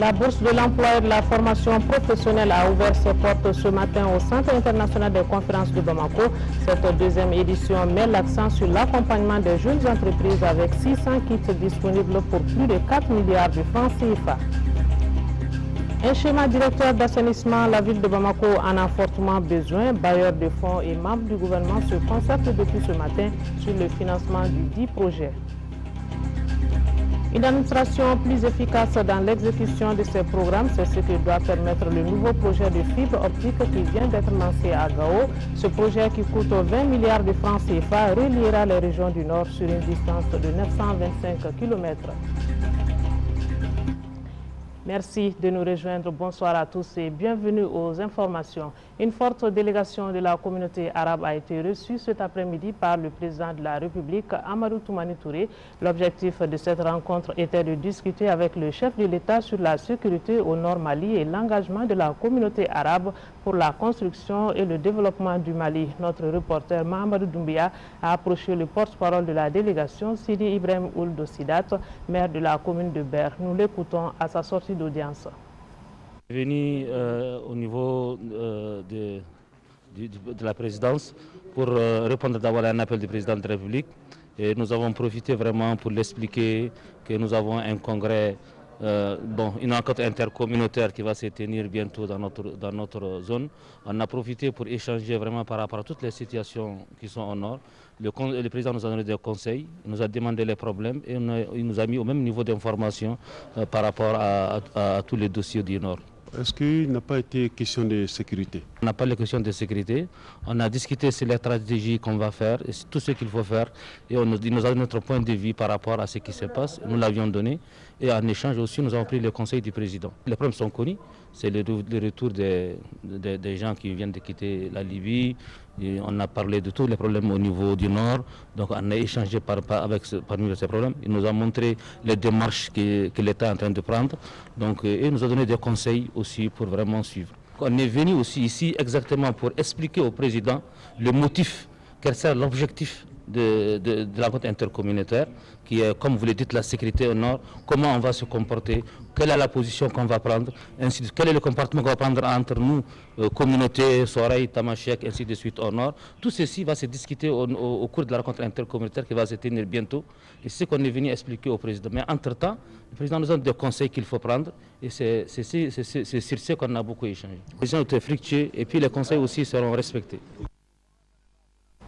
La bourse de l'emploi et de la formation professionnelle a ouvert ses portes ce matin au Centre international des conférences de Bamako. Cette deuxième édition met l'accent sur l'accompagnement des jeunes entreprises avec 600 kits disponibles pour plus de 4 milliards de francs CFA. Un schéma directeur d'assainissement, la ville de Bamako en a fortement besoin. Bailleurs de fonds et membres du gouvernement se concertent depuis ce matin sur le financement du dit projet. Une administration plus efficace dans l'exécution de ces programmes, c'est ce que doit permettre le nouveau projet de fibre optique qui vient d'être lancé à Gao. Ce projet qui coûte 20 milliards de francs CFA reliera les régions du Nord sur une distance de 925 km. Merci de nous rejoindre. Bonsoir à tous et bienvenue aux informations. Une forte délégation de la communauté arabe a été reçue cet après-midi par le président de la République, Amadou Toumani Touré. L'objectif de cette rencontre était de discuter avec le chef de l'État sur la sécurité au Nord Mali et l'engagement de la communauté arabe pour la construction et le développement du Mali. Notre reporter Mahamadou Doumbia a approché le porte-parole de la délégation, Sidi Ibrahim Ould Sidat, maire de la commune de Ber. Nous l'écoutons à sa sortie d'audience. Venu au niveau de la présidence pour répondre d'abord à un appel du président de la République. Et nous avons profité vraiment pour l'expliquer que nous avons un congrès, une rencontre intercommunautaire qui va se tenir bientôt dans notre zone. On a profité pour échanger vraiment par rapport à toutes les situations qui sont au nord. Le président nous a donné des conseils, il nous a demandé les problèmes et il nous a mis au même niveau d'information par rapport à tous les dossiers du nord. Est-ce qu'il n'a pas été question de sécurité? On n'a pas les questions de sécurité. On a discuté sur les stratégies qu'on va faire et tout ce qu'il faut faire. Et il nous a donné notre point de vue par rapport à ce qui se passe. Nous l'avions donné. Et en échange aussi, nous avons pris le conseil du président. Les problèmes sont connus. C'est le retour des gens qui viennent de quitter la Libye. Et on a parlé de tous les problèmes au niveau du nord. Donc on a échangé parmi ces problèmes. Il nous a montré les démarches que l'État est en train de prendre. Donc, et il nous a donné des conseils aussi pour vraiment suivre. On est venu aussi ici exactement pour expliquer au président le motif, quel sert l'objectif de la rencontre intercommunautaire, qui est, comme vous le dites, la sécurité au nord, comment on va se comporter, quelle est la position qu'on va prendre, ainsi de suite, quel est le comportement qu'on va prendre entre nous, communauté, Soreille, Tamashek, ainsi de suite au nord. Tout ceci va se discuter au cours de la rencontre intercommunautaire qui va se tenir bientôt. Et c'est ce qu'on est venu expliquer au président. Mais entre-temps, le président nous donne des conseils qu'il faut prendre et c'est sur ce qu'on a beaucoup échangé. Les gens étaient fructueux et puis les conseils aussi seront respectés.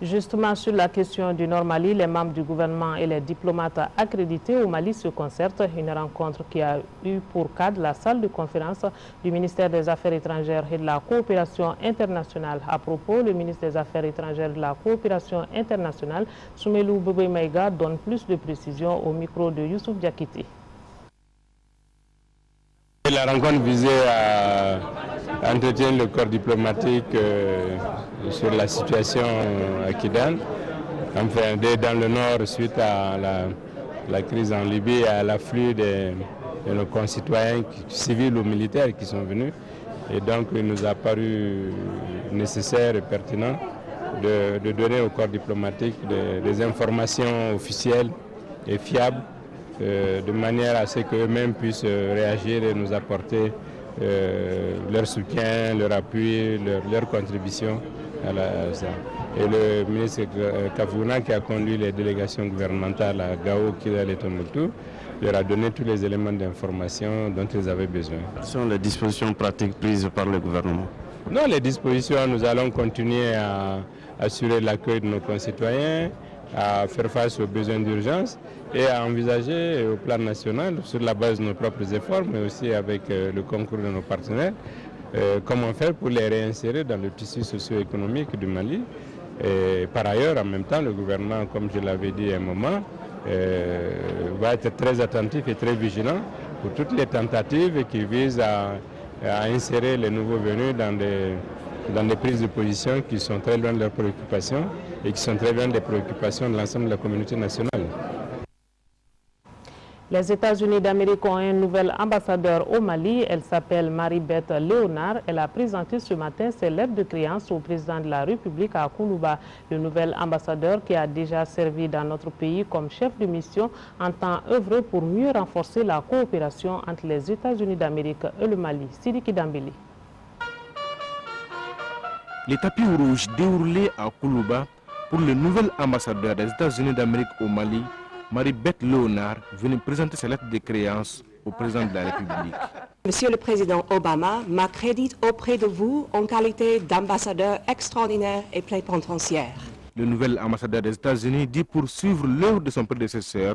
Justement, sur la question du Nord Mali, les membres du gouvernement et les diplomates accrédités au Mali se concertent. Une rencontre qui a eu pour cadre la salle de conférence du ministère des Affaires étrangères et de la coopération internationale. À propos, le ministre des Affaires étrangères et de la coopération internationale, Soumelou Bébé Maïga, donne plus de précisions au micro de Youssouf Diakité. La rencontre visait à entretenir le corps diplomatique sur la situation à Kidal, enfin dans le nord suite à la crise en Libye et à l'afflux de nos concitoyens civils ou militaires qui sont venus. Et donc il nous a paru nécessaire et pertinent de donner au corps diplomatique des informations officielles et fiables de manière à ce qu'eux-mêmes puissent réagir et nous apporter leur soutien, leur appui, leur contribution à ça. Et le ministre Kafouna, qui a conduit les délégations gouvernementales à Gao, Kidal et Tombouctou, leur a donné tous les éléments d'information dont ils avaient besoin. Quelles sont les dispositions pratiques prises par le gouvernement? Non, les dispositions, nous allons continuer à assurer l'accueil de nos concitoyens, à faire face aux besoins d'urgence et à envisager au plan national, sur la base de nos propres efforts, mais aussi avec le concours de nos partenaires, comment faire pour les réinsérer dans le tissu socio-économique du Mali. Et par ailleurs, en même temps, le gouvernement, comme je l'avais dit à un moment, va être très attentif et très vigilant pour toutes les tentatives qui visent à insérer les nouveaux venus dans des prises de position qui sont très loin de leurs préoccupations et qui sont très loin des préoccupations de l'ensemble de la communauté nationale. Les États-Unis d'Amérique ont un nouvel ambassadeur au Mali. Elle s'appelle Marie-Beth Léonard. Elle a présenté ce matin ses lettres de créance au président de la République à Koulouba. Le nouvel ambassadeur, qui a déjà servi dans notre pays comme chef de mission, entend œuvrer pour mieux renforcer la coopération entre les États-Unis d'Amérique et le Mali. Sidiki Dambélé. Les tapis rouges déroulés à Koulouba pour le nouvel ambassadeur des États-Unis d'Amérique au Mali, Marie-Beth Léonard, venue présenter sa lettre de créance au président de la République. Monsieur le Président Obama m'accrédite auprès de vous en qualité d'ambassadeur extraordinaire et plénipotentiaire. Le nouvel ambassadeur des États-Unis dit poursuivre l'œuvre de son prédécesseur,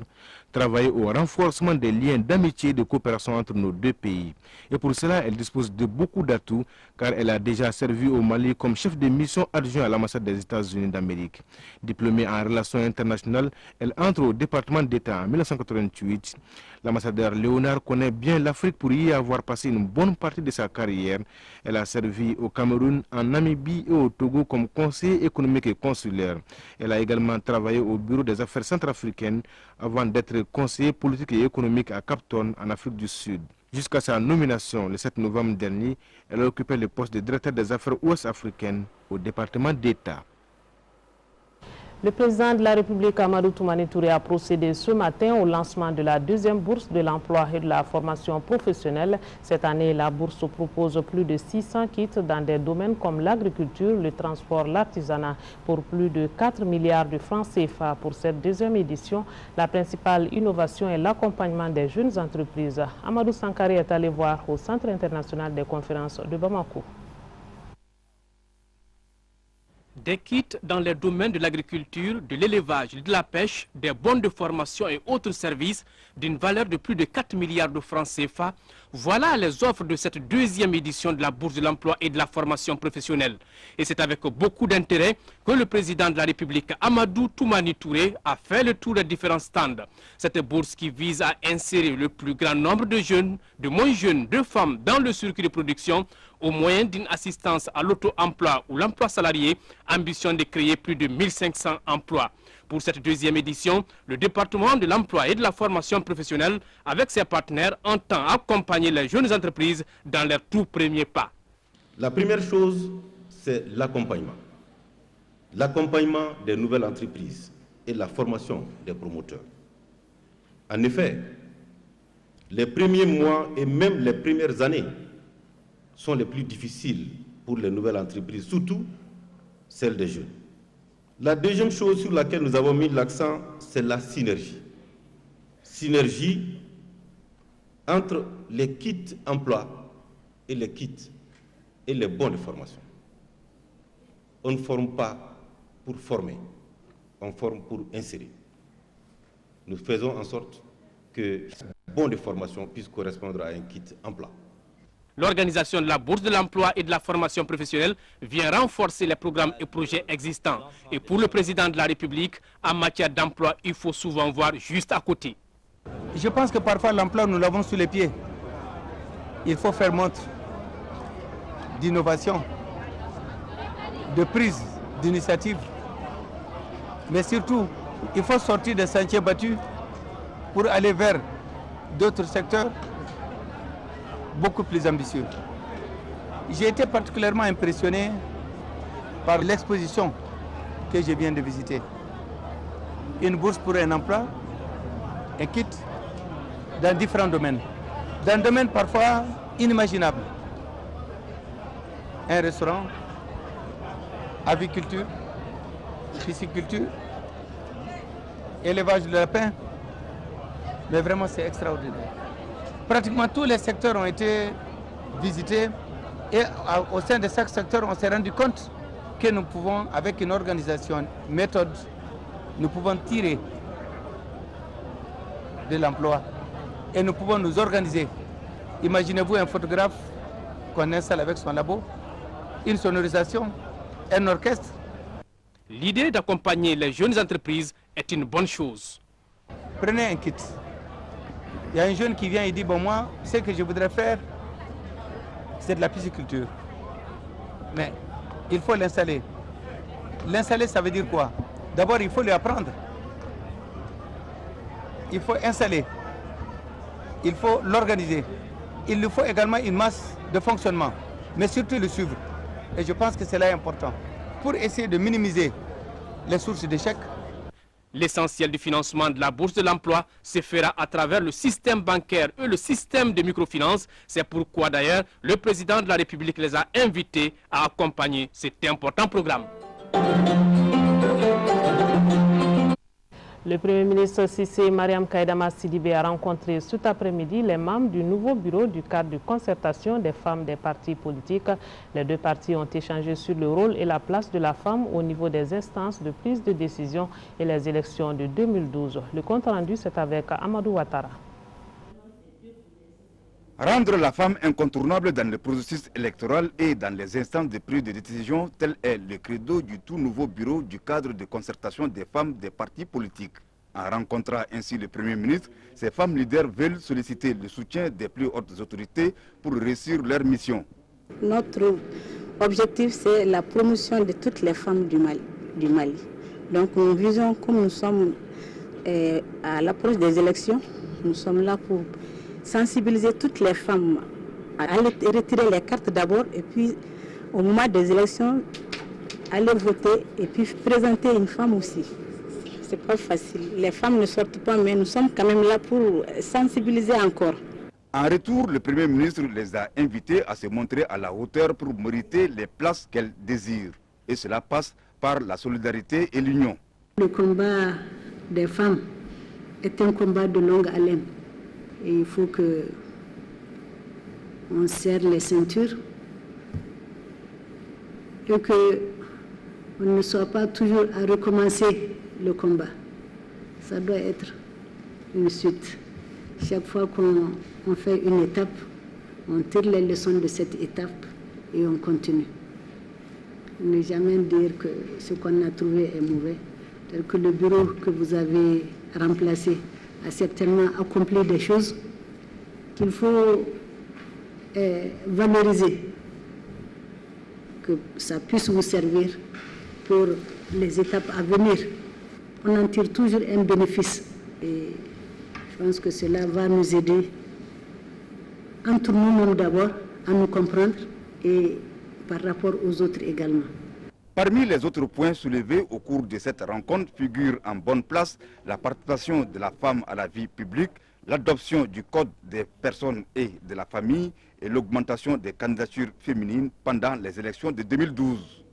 travailler au renforcement des liens d'amitié et de coopération entre nos deux pays. Et pour cela, elle dispose de beaucoup d'atouts, car elle a déjà servi au Mali comme chef de mission adjoint à l'ambassade des États-Unis d'Amérique. Diplômée en relations internationales, elle entre au département d'État en 1988. L'ambassadeur Léonard connaît bien l'Afrique pour y avoir passé une bonne partie de sa carrière. Elle a servi au Cameroun, en Namibie et au Togo comme conseiller économique et consulaire. Elle a également travaillé au Bureau des affaires centrafricaines avant d'être conseiller politique et économique à Cap Town, en Afrique du Sud. Jusqu'à sa nomination le 7 novembre dernier, elle a occupé le poste de directeur des affaires ouest-africaines au département d'État. Le président de la République, Amadou Toumani Touré, a procédé ce matin au lancement de la deuxième bourse de l'emploi et de la formation professionnelle. Cette année, la bourse propose plus de 600 kits dans des domaines comme l'agriculture, le transport, l'artisanat, pour plus de 4 milliards de francs CFA. Pour cette deuxième édition, la principale innovation est l'accompagnement des jeunes entreprises. Amadou Sankari est allé voir au Centre international des conférences de Bamako. Des kits dans les domaines de l'agriculture, de l'élevage, de la pêche, des bons de formation et autres services d'une valeur de plus de 4 milliards de francs CFA. Voilà les offres de cette deuxième édition de la Bourse de l'emploi et de la formation professionnelle. Et c'est avec beaucoup d'intérêt que le président de la République, Amadou Toumani Touré, a fait le tour des différents stands. Cette bourse qui vise à insérer le plus grand nombre de jeunes, de moins jeunes, de femmes dans le circuit de production au moyen d'une assistance à l'auto-emploi ou l'emploi salarié, ambition de créer plus de 1500 emplois. Pour cette deuxième édition, le département de l'emploi et de la formation professionnelle, avec ses partenaires, entend accompagner les jeunes entreprises dans leurs tout premiers pas. La première chose, c'est l'accompagnement. L'accompagnement des nouvelles entreprises et la formation des promoteurs. En effet, les premiers mois et même les premières années sont les plus difficiles pour les nouvelles entreprises, surtout celles des jeunes. La deuxième chose sur laquelle nous avons mis l'accent, c'est la synergie. Synergie entre les kits emploi et les kits et les bons de formation. On ne forme pas pour former, on forme pour insérer. Nous faisons en sorte que le bon de formation puisse correspondre à un kit emploi. L'organisation de la Bourse de l'emploi et de la formation professionnelle vient renforcer les programmes et projets existants. Et pour le président de la République, en matière d'emploi, il faut souvent voir juste à côté. Je pense que parfois l'emploi, nous l'avons sous les pieds. Il faut faire montre d'innovation, de prise d'initiative. Mais surtout, il faut sortir des sentiers battus pour aller vers d'autres secteurs beaucoup plus ambitieux. J'ai été particulièrement impressionné par l'exposition que je viens de visiter. Une bourse pour un emploi, un kit dans différents domaines. Dans un domaine parfois inimaginable. Un restaurant, aviculture, pisciculture, élevage de lapins. Mais vraiment c'est extraordinaire. Pratiquement tous les secteurs ont été visités et au sein de chaque secteur, on s'est rendu compte que nous pouvons, avec une organisation, une méthode, nous pouvons tirer de l'emploi et nous pouvons nous organiser. Imaginez-vous un photographe qu'on installe avec son labo, une sonorisation, un orchestre. L'idée d'accompagner les jeunes entreprises est une bonne chose. Prenez un kit. Il y a un jeune qui vient et dit, bon moi, ce que je voudrais faire, c'est de la pisciculture. Mais il faut l'installer. L'installer, ça veut dire quoi? D'abord, il faut lui apprendre. Il faut installer. il faut l'organiser. Il lui faut également une masse de fonctionnement, mais surtout le suivre. Et je pense que c'est là important pour essayer de minimiser les sources d'échecs. L'essentiel du financement de la bourse de l'emploi se fera à travers le système bancaire et le système de microfinance. C'est pourquoi d'ailleurs le président de la République les a invités à accompagner cet important programme. Le Premier ministre Cissé Mariam Kaïdama Sidibé a rencontré cet après-midi les membres du nouveau bureau du cadre de concertation des femmes des partis politiques. Les deux partis ont échangé sur le rôle et la place de la femme au niveau des instances de prise de décision et les élections de 2012. Le compte rendu, c'est avec Amadou Ouattara. Rendre la femme incontournable dans le processus électoral et dans les instances de prise de décision, tel est le credo du tout nouveau bureau du cadre de concertation des femmes des partis politiques. En rencontrant ainsi le Premier ministre, ces femmes leaders veulent solliciter le soutien des plus hautes autorités pour réussir leur mission. Notre objectif, c'est la promotion de toutes les femmes du Mali. Donc nous visons, comme nous sommes à l'approche des élections, nous sommes là pour sensibiliser toutes les femmes à retirer les cartes d'abord et puis au moment des élections, aller voter et puis présenter une femme aussi. C'est pas facile. Les femmes ne sortent pas, mais nous sommes quand même là pour sensibiliser encore. En retour, le Premier ministre les a invités à se montrer à la hauteur pour mériter les places qu'elles désirent. Et cela passe par la solidarité et l'union. Le combat des femmes est un combat de longue haleine. Et il faut qu'on serre les ceintures et qu'on ne soit pas toujours à recommencer le combat. Ça doit être une suite. Chaque fois qu'on fait une étape, on tire les leçons de cette étape et on continue. Ne jamais dire que ce qu'on a trouvé est mauvais. Tel que le bureau que vous avez remplacé a certainement accompli des choses qu'il faut valoriser, que ça puisse vous servir pour les étapes à venir. On en tire toujours un bénéfice et je pense que cela va nous aider entre nous-mêmes d'abord à nous comprendre et par rapport aux autres également. Parmi les autres points soulevés au cours de cette rencontre figure en bonne place la participation de la femme à la vie publique, l'adoption du code des personnes et de la famille et l'augmentation des candidatures féminines pendant les élections de 2012.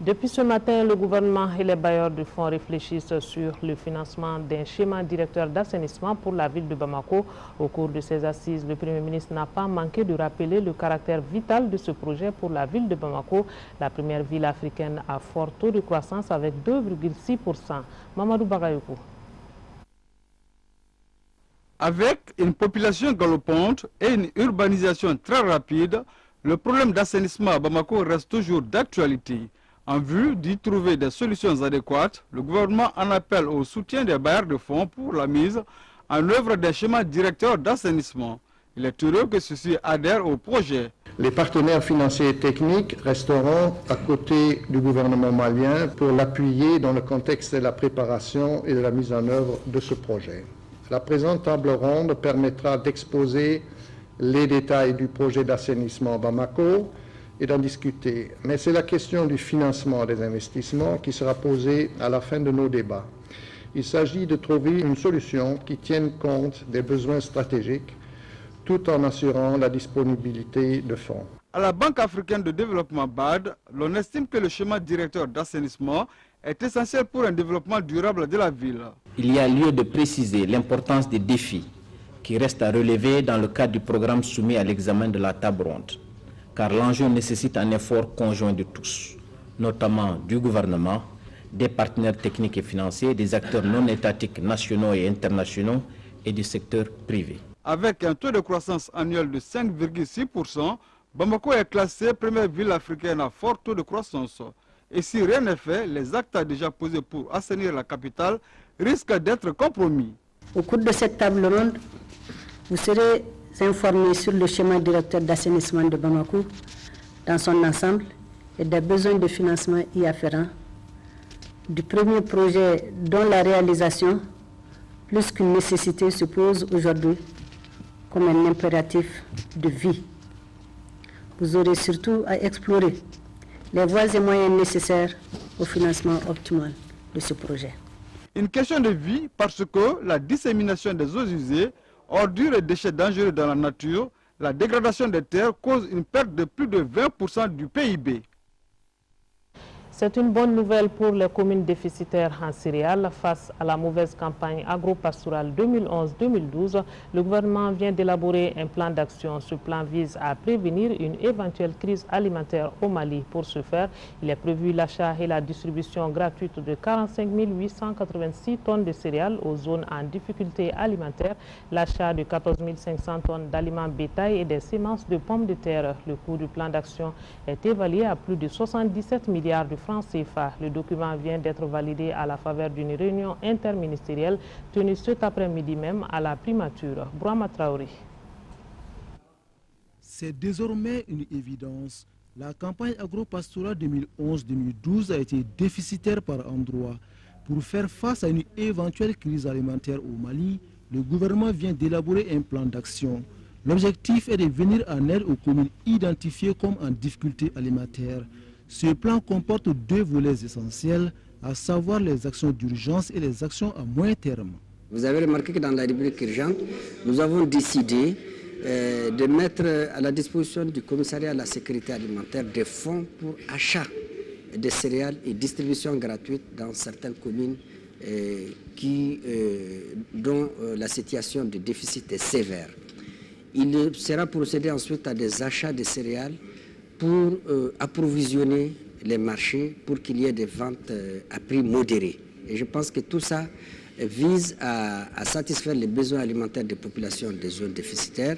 Depuis ce matin, le gouvernement et les bailleurs de fonds réfléchissent sur le financement d'un schéma directeur d'assainissement pour la ville de Bamako. Au cours de ces assises, le Premier ministre n'a pas manqué de rappeler le caractère vital de ce projet pour la ville de Bamako, la première ville africaine à fort taux de croissance avec 2,6%. Mamadou Bagayoko. Avec une population galopante et une urbanisation très rapide, le problème d'assainissement à Bamako reste toujours d'actualité. En vue d'y trouver des solutions adéquates, le gouvernement en appelle au soutien des bailleurs de fonds pour la mise en œuvre des schémas directeurs d'assainissement. Il est heureux que ceux-ci adhèrent au projet. Les partenaires financiers et techniques resteront à côté du gouvernement malien pour l'appuyer dans le contexte de la préparation et de la mise en œuvre de ce projet. La présente table ronde permettra d'exposer les détails du projet d'assainissement Bamako et d'en discuter. Mais c'est la question du financement des investissements qui sera posée à la fin de nos débats. Il s'agit de trouver une solution qui tienne compte des besoins stratégiques tout en assurant la disponibilité de fonds. À la Banque africaine de développement BAD, l'on estime que le schéma directeur d'assainissement est essentiel pour un développement durable de la ville. Il y a lieu de préciser l'importance des défis qui restent à relever dans le cadre du programme soumis à l'examen de la table ronde, car l'enjeu nécessite un effort conjoint de tous, notamment du gouvernement, des partenaires techniques et financiers, des acteurs non étatiques nationaux et internationaux et du secteur privé. Avec un taux de croissance annuel de 5,6%, Bamako est classée première ville africaine à fort taux de croissance. Et si rien n'est fait, les actes déjà posés pour assainir la capitale risquent d'être compromis. Au cours de cette table ronde, vous serez informés sur le schéma directeur d'assainissement de Bamako dans son ensemble et des besoins de financement y afférents, du premier projet dont la réalisation, plus qu'une nécessité, se pose aujourd'hui comme un impératif de vie. Vous aurez surtout à explorer les voies et moyens nécessaires au financement optimal de ce projet. Une question de vie parce que la dissémination des eaux usées, ordures et déchets dangereux dans la nature, la dégradation des terres cause une perte de plus de 20% du PIB. C'est une bonne nouvelle pour les communes déficitaires en céréales. Face à la mauvaise campagne agro-pastorale 2011-2012, le gouvernement vient d'élaborer un plan d'action. Ce plan vise à prévenir une éventuelle crise alimentaire au Mali. Pour ce faire, il est prévu l'achat et la distribution gratuite de 45 886 tonnes de céréales aux zones en difficulté alimentaire, l'achat de 14 500 tonnes d'aliments bétail et des semences de pommes de terre. Le coût du plan d'action est évalué à plus de 77 milliards de francs CFA. Le document vient d'être validé à la faveur d'une réunion interministérielle tenue cet après-midi même à la primature. Brahma Traoré. C'est désormais une évidence. La campagne agro-pastorale 2011-2012 a été déficitaire par endroits. Pour faire face à une éventuelle crise alimentaire au Mali, le gouvernement vient d'élaborer un plan d'action. L'objectif est de venir en aide aux communes identifiées comme en difficulté alimentaire. Ce plan comporte deux volets essentiels, à savoir les actions d'urgence et les actions à moyen terme. Vous avez remarqué que dans la rubrique urgente, nous avons décidé de mettre à la disposition du commissariat à la sécurité alimentaire des fonds pour achat de céréales et distribution gratuite dans certaines communes dont la situation de déficit est sévère. Il sera procédé ensuite à des achats de céréales pour approvisionner les marchés pour qu'il y ait des ventes à prix modérés. Et je pense que tout ça vise à satisfaire les besoins alimentaires des populations des zones déficitaires,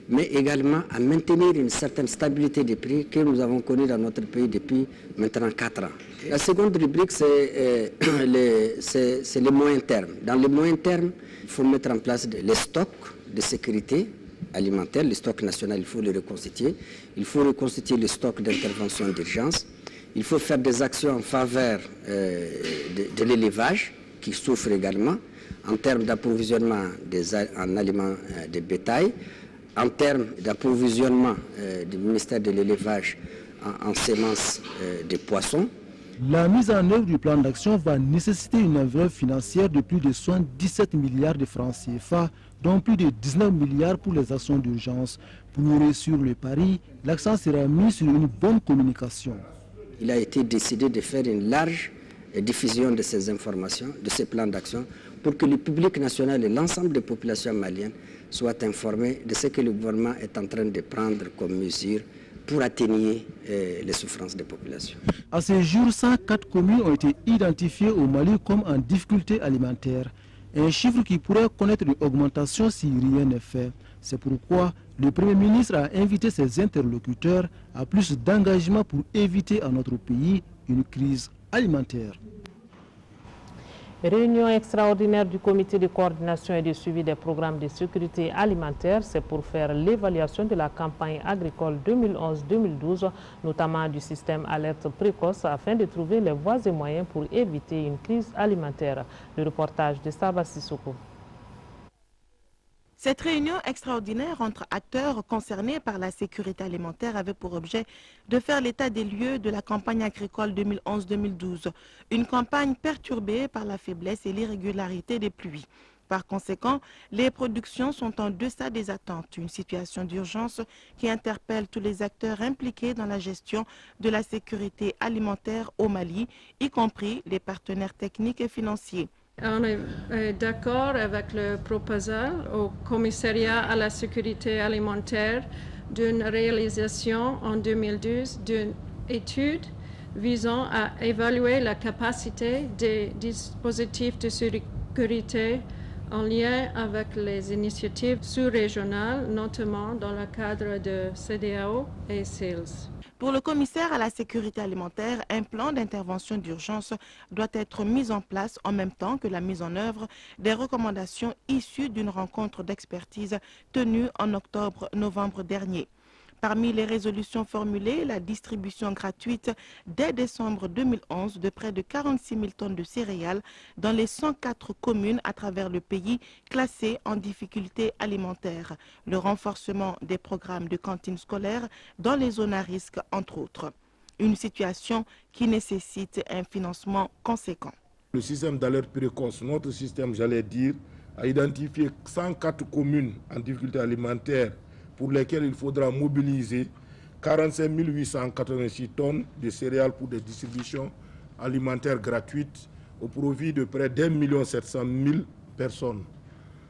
mais également à maintenir une certaine stabilité des prix que nous avons connue dans notre pays depuis maintenant 4 ans. La seconde rubrique, c'est les moyens termes. Dans les moyens termes, il faut mettre en place les stocks de sécurité alimentaire, le stock national, il faut le reconstituer. Il faut reconstituer le stock d'intervention d'urgence. Il faut faire des actions en faveur de l'élevage, qui souffre également, en termes d'approvisionnement en aliments de bétail, en termes d'approvisionnement du ministère de l'élevage en semences de poissons. La mise en œuvre du plan d'action va nécessiter une enveloppe financière de plus de 77 milliards de francs CFA, dont plus de 19 milliards pour les actions d'urgence. Pour réussir le pari, l'accent sera mis sur une bonne communication. Il a été décidé de faire une large diffusion de ces informations, de ces plans d'action, pour que le public national et l'ensemble des populations maliennes soient informés de ce que le gouvernement est en train de prendre comme mesure pour atténuer les souffrances des populations. À ce jour, 104 communes ont été identifiées au Mali comme en difficulté alimentaire. Un chiffre qui pourrait connaître une augmentation si rien n'est fait. C'est pourquoi le Premier ministre a invité ses interlocuteurs à plus d'engagement pour éviter à notre pays une crise alimentaire. Réunion extraordinaire du comité de coordination et de suivi des programmes de sécurité alimentaire, c'est pour faire l'évaluation de la campagne agricole 2011-2012, notamment du système alerte précoce, afin de trouver les voies et moyens pour éviter une crise alimentaire. Le reportage de Saba Sissoko. Cette réunion extraordinaire entre acteurs concernés par la sécurité alimentaire avait pour objet de faire l'état des lieux de la campagne agricole 2011-2012, une campagne perturbée par la faiblesse et l'irrégularité des pluies. Par conséquent, les productions sont en deçà des attentes, une situation d'urgence qui interpelle tous les acteurs impliqués dans la gestion de la sécurité alimentaire au Mali, y compris les partenaires techniques et financiers. On est d'accord avec le proposal au commissariat à la sécurité alimentaire d'une réalisation en 2012 d'une étude visant à évaluer la capacité des dispositifs de sécurité en lien avec les initiatives sous-régionales, notamment dans le cadre de CEDEAO et SEALS. Pour le commissaire à la sécurité alimentaire, un plan d'intervention d'urgence doit être mis en place en même temps que la mise en œuvre des recommandations issues d'une rencontre d'expertise tenue en octobre-novembre dernier. Parmi les résolutions formulées, la distribution gratuite dès décembre 2011 de près de 46 000 tonnes de céréales dans les 104 communes à travers le pays classées en difficulté alimentaire. Le renforcement des programmes de cantines scolaires dans les zones à risque, entre autres. Une situation qui nécessite un financement conséquent. Le système d'alerte précoce, notre système, j'allais dire, a identifié 104 communes en difficulté alimentaire pour lesquelles il faudra mobiliser 45 886 tonnes de céréales pour des distributions alimentaires gratuites au profit de près d'1 700 000 personnes.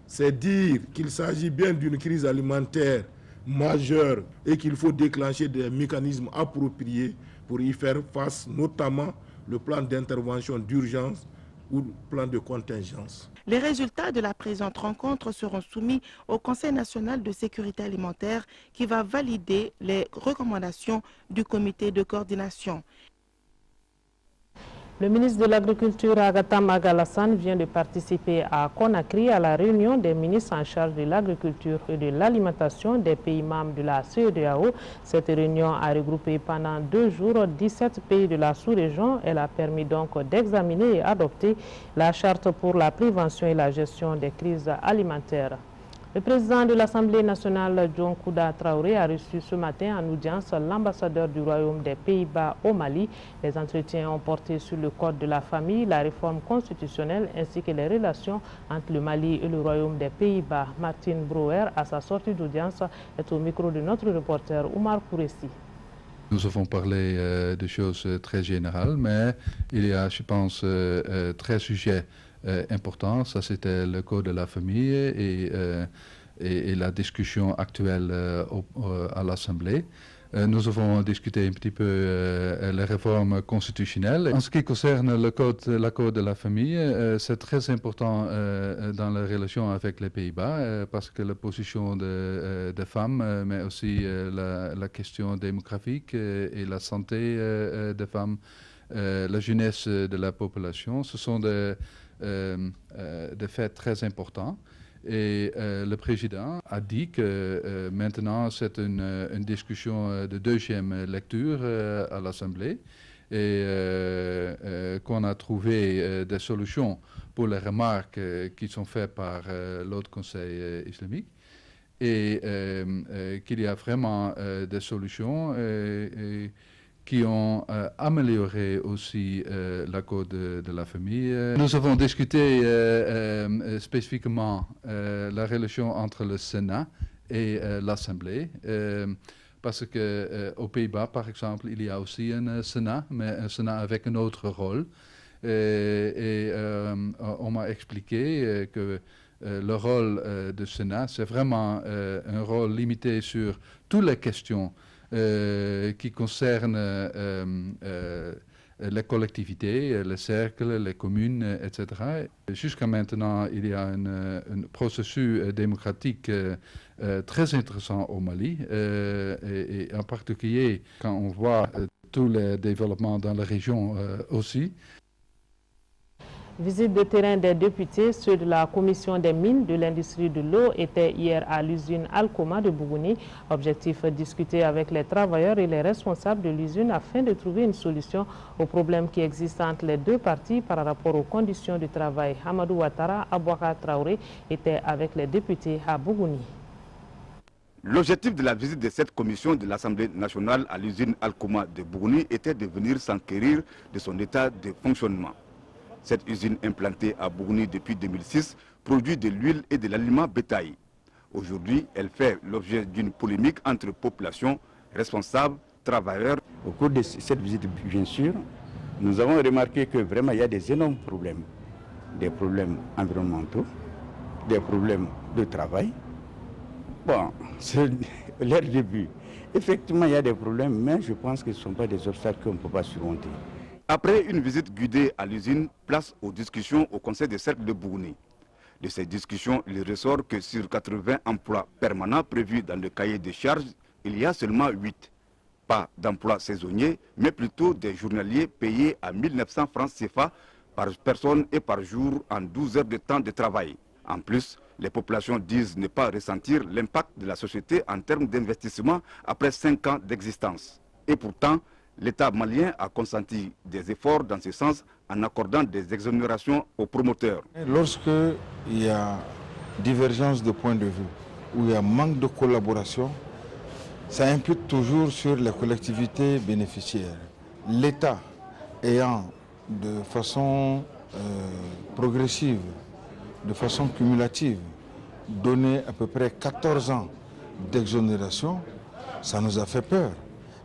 C'est dire qu'il s'agit bien d'une crise alimentaire majeure et qu'il faut déclencher des mécanismes appropriés pour y faire face, notamment le plan d'intervention d'urgence ou le plan de contingence. Les résultats de la présente rencontre seront soumis au Conseil national de sécurité alimentaire qui va valider les recommandations du comité de coordination. Le ministre de l'Agriculture, Agatha Magalassan, vient de participer à Conakry à la réunion des ministres en charge de l'agriculture et de l'alimentation des pays membres de la CEDEAO. Cette réunion a regroupé pendant 2 jours 17 pays de la sous-région. Elle a permis donc d'examiner et adopter la charte pour la prévention et la gestion des crises alimentaires. Le président de l'Assemblée nationale, John Kouda Traoré, a reçu ce matin en audience l'ambassadeur du Royaume des Pays-Bas au Mali. Les entretiens ont porté sur le code de la famille, la réforme constitutionnelle ainsi que les relations entre le Mali et le Royaume des Pays-Bas. Martin Brouwer, à sa sortie d'audience, est au micro de notre reporter Oumar Kouressi. Nous avons parlé de choses très générales, mais il y a, je pense, 13 sujets important, ça c'était le code de la famille et la discussion actuelle à l'Assemblée. Nous avons discuté un petit peu les réformes constitutionnelles. En ce qui concerne le code de la famille, c'est très important dans la relation avec les Pays-Bas parce que la position des femmes, mais aussi la question démographique et la santé des femmes, la jeunesse de la population, ce sont des faits très importants. Et le président a dit que maintenant c'est une discussion de deuxième lecture à l'Assemblée et qu'on a trouvé des solutions pour les remarques qui sont faites par l'autre conseil islamique et qu'il y a vraiment des solutions qui ont amélioré aussi la code de la famille. Nous avons discuté spécifiquement la relation entre le Sénat et l'Assemblée, parce qu'aux Pays-Bas, par exemple, il y a aussi un Sénat, mais un Sénat avec un autre rôle. On m'a expliqué que le rôle du Sénat, c'est vraiment un rôle limité sur toutes les questions qui concernent les collectivités, les cercles, les communes, etc. Jusqu'à maintenant, il y a un processus démocratique très intéressant au Mali, et en particulier quand on voit tous les développements dans la région aussi. Visite de terrain des députés, ceux de la commission des mines de l'industrie de l'eau étaient hier à l'usine Alcoma de Bougouni. Objectif, discuter avec les travailleurs et les responsables de l'usine afin de trouver une solution aux problèmes qui existent entre les deux parties par rapport aux conditions de travail. Hamadou Ouattara, Abouaka Traoré était avec les députés à Bougouni. L'objectif de la visite de cette commission de l'Assemblée nationale à l'usine Alcoma de Bougouni était de venir s'enquérir de son état de fonctionnement. Cette usine implantée à Bougouni depuis 2006 produit de l'huile et de l'aliment bétail. Aujourd'hui, elle fait l'objet d'une polémique entre population, responsables, travailleurs. Au cours de cette visite, bien sûr, nous avons remarqué que vraiment il y a des énormes problèmes. Des problèmes environnementaux, des problèmes de travail. Bon, c'est leur début. Effectivement, il y a des problèmes, mais je pense que ce ne sont pas des obstacles qu'on ne peut pas surmonter. Après une visite guidée à l'usine, place aux discussions au Conseil des cercles de Bougouni. De ces discussions, il ressort que sur 80 emplois permanents prévus dans le cahier des charges, il y a seulement 8. Pas d'emplois saisonniers, mais plutôt des journaliers payés à 1900 francs CFA par personne et par jour en 12 heures de temps de travail. En plus, Les populations disent ne pas ressentir l'impact de la société en termes d'investissement après 5 ans d'existence. Et pourtant, l'État malien a consenti des efforts dans ce sens en accordant des exonérations aux promoteurs. Lorsqu'il y a divergence de point de vue, où il y a manque de collaboration, ça impute toujours sur les collectivités bénéficiaires. L'État ayant de façon progressive, de façon cumulative, donné à peu près 14 ans d'exonération, ça nous a fait peur.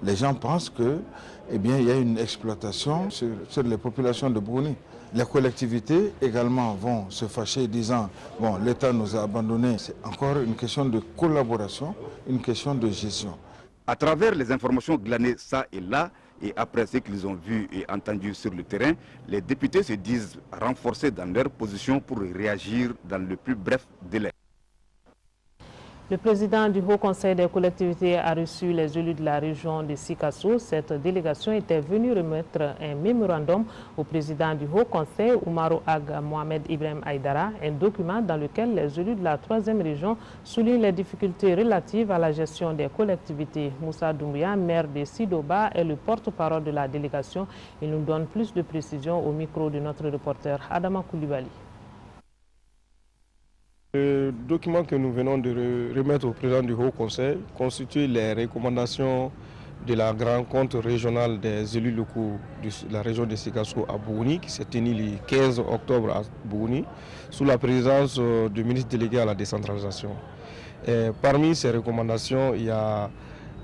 Les gens pensent que, il y a une exploitation sur les populations de Bougouni. Les collectivités également vont se fâcher disant « bon, l'État nous a abandonnés ». C'est encore une question de collaboration, une question de gestion. À travers les informations glanées ça et là, et après ce qu'ils ont vu et entendu sur le terrain, les députés se disent renforcés dans leur position pour réagir dans le plus bref délai. Le président du Haut Conseil des collectivités a reçu les élus de la région de Sikasso. Cette délégation était venue remettre un mémorandum au président du Haut Conseil, Oumarou Ag Mohamed Ibrahim Aïdara, un document dans lequel les élus de la 3e région soulignent les difficultés relatives à la gestion des collectivités. Moussa Doumbia, maire de Sidoba, est le porte-parole de la délégation. Il nous donne plus de précisions au micro de notre reporter Adama Koulibaly. Le document que nous venons de remettre au président du Haut Conseil constitue les recommandations de la rencontre régionale des élus locaux de la région de Sikasso à Bougouni, qui s'est tenue le 15 octobre à Bougouni, sous la présidence du ministre délégué à la décentralisation. Parmi ces recommandations, il y a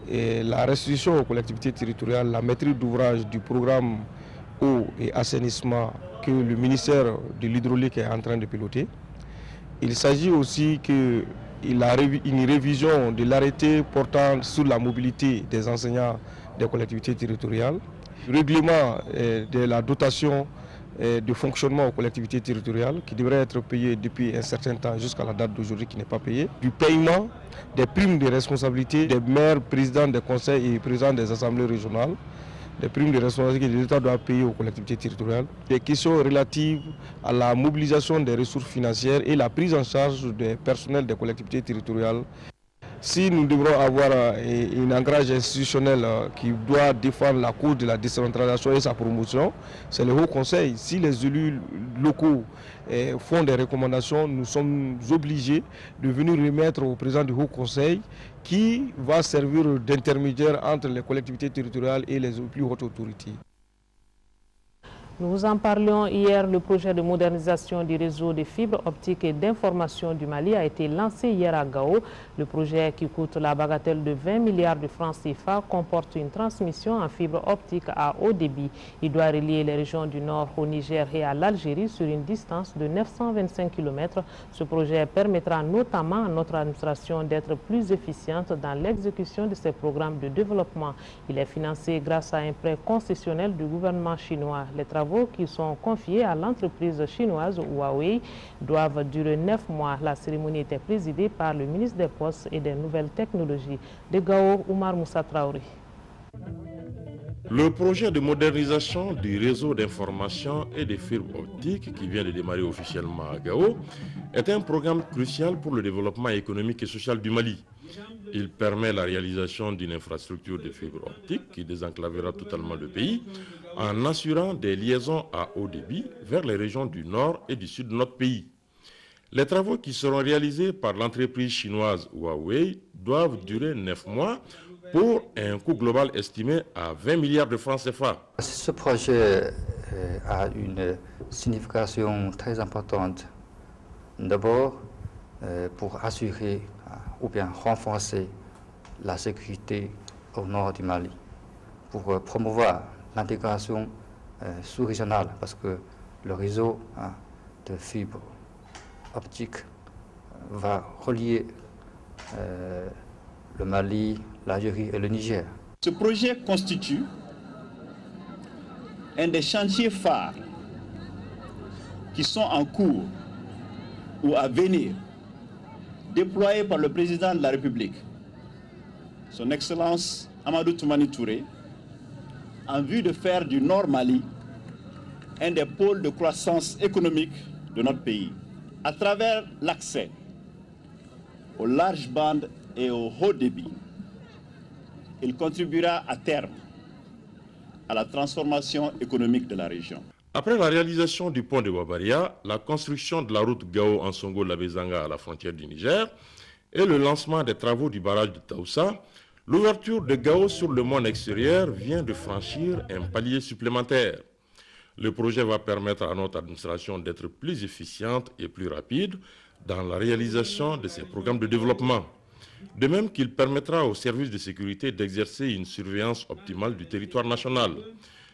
la restitution aux collectivités territoriales, la maîtrise d'ouvrage du programme eau et assainissement que le ministère de l'hydraulique est en train de piloter. Il s'agit aussi qu'il y a une révision de l'arrêté portant sur la mobilité des enseignants des collectivités territoriales, le règlement de la dotation de fonctionnement aux collectivités territoriales qui devrait être payé depuis un certain temps jusqu'à la date d'aujourd'hui qui n'est pas payé, du paiement des primes de responsabilité des maires, présidents des conseils et présidents des assemblées régionales, des primes de responsabilité que l'État doit payer aux collectivités territoriales, des questions relatives à la mobilisation des ressources financières et la prise en charge des personnels des collectivités territoriales. Si nous devrons avoir un ancrage institutionnel qui doit défendre la cause de la décentralisation et sa promotion, c'est le Haut Conseil. Si les élus locaux font des recommandations, nous sommes obligés de venir remettre au président du Haut Conseil qui va servir d'intermédiaire entre les collectivités territoriales et les plus hautes autorités. Nous vous en parlions hier, le projet de modernisation du réseau de fibres optiques et d'information du Mali a été lancé hier à Gao. Le projet, qui coûte la bagatelle de 20 milliards de francs CFA, comporte une transmission en fibre optique à haut débit. Il doit relier les régions du Nord au Niger et à l'Algérie sur une distance de 925 km. Ce projet permettra notamment à notre administration d'être plus efficiente dans l'exécution de ses programmes de développement. Il est financé grâce à un prêt concessionnel du gouvernement chinois. Les travaux qui sont confiés à l'entreprise chinoise Huawei doivent durer 9 mois. La cérémonie était présidée par le ministre des Postes et des Nouvelles Technologies de Gao, Oumar Moussa Traoré. Le projet de modernisation du réseau d'information et des fibres optiques qui vient de démarrer officiellement à Gao est un programme crucial pour le développement économique et social du Mali. Il permet la réalisation d'une infrastructure de fibres optiques qui désenclavera totalement le pays en assurant des liaisons à haut débit vers les régions du nord et du sud de notre pays. Les travaux qui seront réalisés par l'entreprise chinoise Huawei doivent durer 9 mois pour un coût global estimé à 20 milliards de francs CFA. Ce projet a une signification très importante. D'abord, pour assurer ou bien renforcer la sécurité au nord du Mali, pour promouvoir l'intégration sous-régionale, parce que le réseau de fibres optiques va relier le Mali, l'Algérie et le Niger. Ce projet constitue un des chantiers phares qui sont en cours ou à venir, déployés par le président de la République, son Excellence Amadou Toumani Touré, en vue de faire du Nord Mali un des pôles de croissance économique de notre pays, à travers l'accès aux larges bandes et au haut débit. Il contribuera à terme à la transformation économique de la région. Après la réalisation du pont de Wabaria, la construction de la route Gao-Ansongo-Labezanga à la frontière du Niger et le lancement des travaux du barrage de Taoussa, l'ouverture de Gao sur le monde extérieur vient de franchir un palier supplémentaire. Le projet va permettre à notre administration d'être plus efficiente et plus rapide dans la réalisation de ses programmes de développement. De même qu'il permettra aux services de sécurité d'exercer une surveillance optimale du territoire national.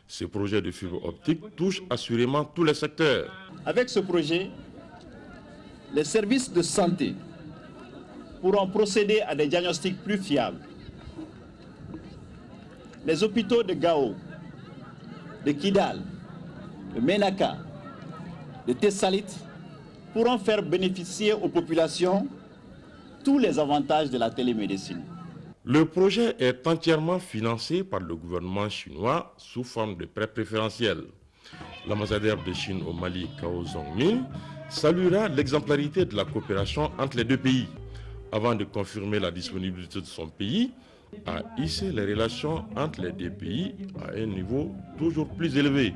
Ce projet de fibre optique touche assurément tous les secteurs. Avec ce projet, les services de santé pourront procéder à des diagnostics plus fiables. Les hôpitaux de Gao, de Kidal, de Menaka, de Tessalit pourront faire bénéficier aux populations tous les avantages de la télémédecine. Le projet est entièrement financé par le gouvernement chinois sous forme de prêts préférentiels. L'ambassadeur de Chine au Mali, Cao Zhongmin, saluera l'exemplarité de la coopération entre les deux pays, avant de confirmer la disponibilité de son pays à hisser les relations entre les deux pays à un niveau toujours plus élevé.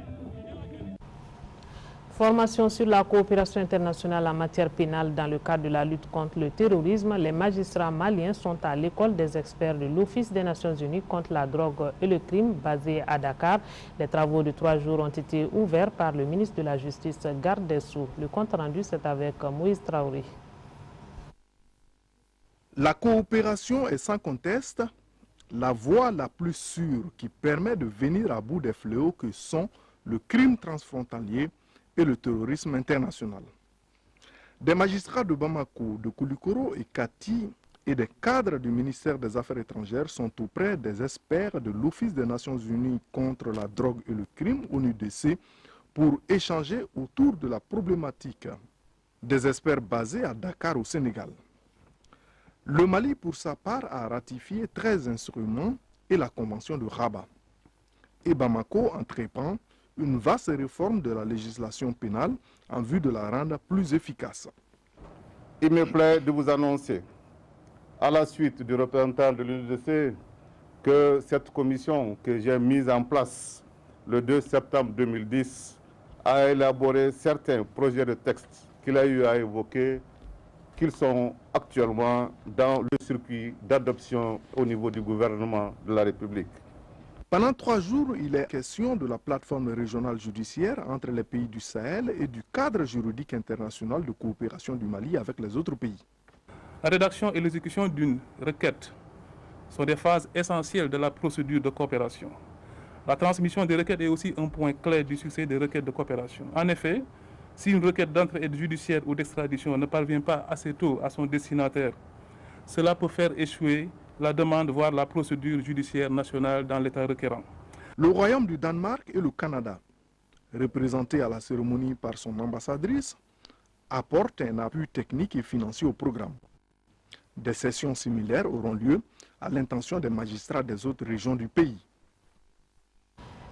Formation sur la coopération internationale en matière pénale dans le cadre de la lutte contre le terrorisme. Les magistrats maliens sont à l'école des experts de l'Office des Nations Unies contre la drogue et le crime basé à Dakar. Les travaux de 3 jours ont été ouverts par le ministre de la Justice, garde des Sceaux. Le compte rendu, c'est avec Moïse Traoré. La coopération est sans conteste la voie la plus sûre qui permet de venir à bout des fléaux que sont le crime transfrontalier et le terrorisme international. Des magistrats de Bamako, de Koulikoro et Kati et des cadres du ministère des Affaires étrangères sont auprès des experts de l'Office des Nations Unies contre la drogue et le crime, ONUDC, pour échanger autour de la problématique. Des experts basés à Dakar au Sénégal. Le Mali, pour sa part, a ratifié 13 instruments et la Convention de Rabat. Et Bamako entreprend une vaste réforme de la législation pénale en vue de la rendre plus efficace. Il me plaît de vous annoncer, à la suite du représentant de l'UNEDC, que cette commission que j'ai mise en place le 2 septembre 2010 a élaboré certains projets de texte qu'il a eu à évoquer, qu'ils sont actuellement dans le circuit d'adoption au niveau du gouvernement de la République. Pendant 3 jours, il est question de la plateforme régionale judiciaire entre les pays du Sahel et du cadre juridique international de coopération du Mali avec les autres pays. La rédaction et l'exécution d'une requête sont des phases essentielles de la procédure de coopération. La transmission des requêtes est aussi un point clé du succès des requêtes de coopération. En effet, si une requête d'entraide judiciaire ou d'extradition ne parvient pas assez tôt à son destinataire, cela peut faire échouer la demande, voire la procédure judiciaire nationale dans l'État requérant. Le Royaume du Danemark et le Canada, représentés à la cérémonie par son ambassadrice, apportent un appui technique et financier au programme. Des sessions similaires auront lieu à l'intention des magistrats des autres régions du pays.